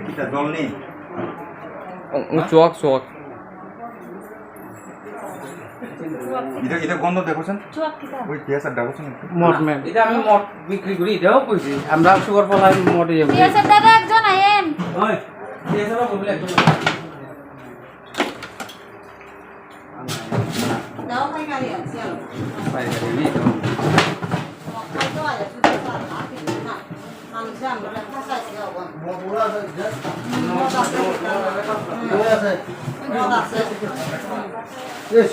kita dol nih. Cuak. Itu গন্ধ দেখছেন? চুয়াক কিটা? ওই গ্যাসের ডাকছেন? মদ ম্যাম এটা আমি মদ বিক্রি করি এটাও কইছি আমরা সুগার ফলাই মদই যাবো পিয়াসের দাদা একজন আইেন। ওই এসব বললে একদম দাও ভাই গাড়ি আছে চলো। পাই গেলি তো খাই তো আয়া শুধু আর আপনি না। মানুষ আমরা খাসাইছি এখন। মধুরা আছে। ইস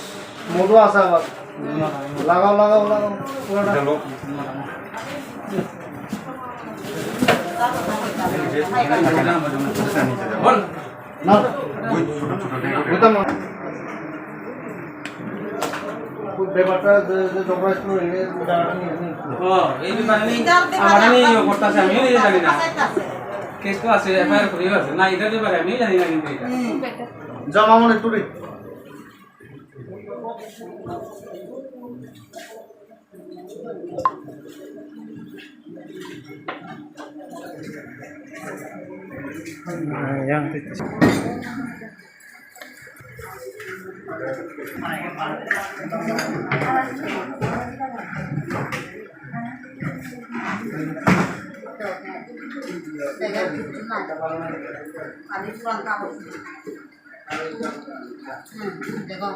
মধু আছে আবার লাগাও পুরোটা চলো। বল না ওই ছোট ছোট বুঝতাম না ব্যাপারটা যে তোমরা একটু ও এই ব্যাপারে আমার আমি ইয়ে করতেছি আমি নিজে জানি না কেস তো আছে এফআইআর করিও আছে না এটা ব্যাপারে আমি জানি না কিন্তু এটা জমা মনে একটু রে yang আদি পুরান কাগজ দেখো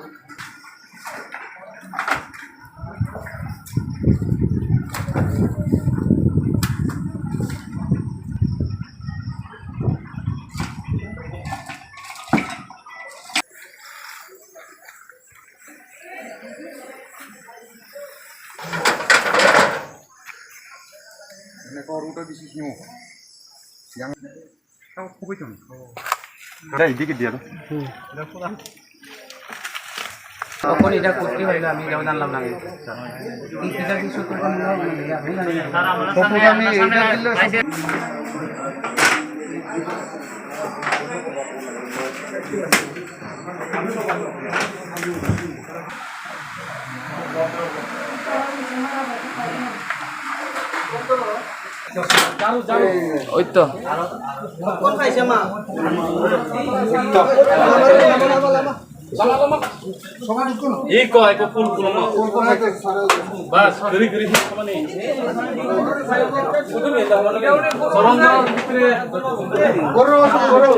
Neko ruta bisnis nyo. Yang tahu apa itu? Ada dikit dia tuh. তখন এটা করতে হইলো আমি যাও জানলাম না এটা কিছু তো আমি জানি না তখন আমি এটা দিলে ওই তো কোন খাইছে মা এই কয় কো ফুল ফুল বাস করি করি মানে তুমি এটা বলো সরঞ্জাম ভিতরে করো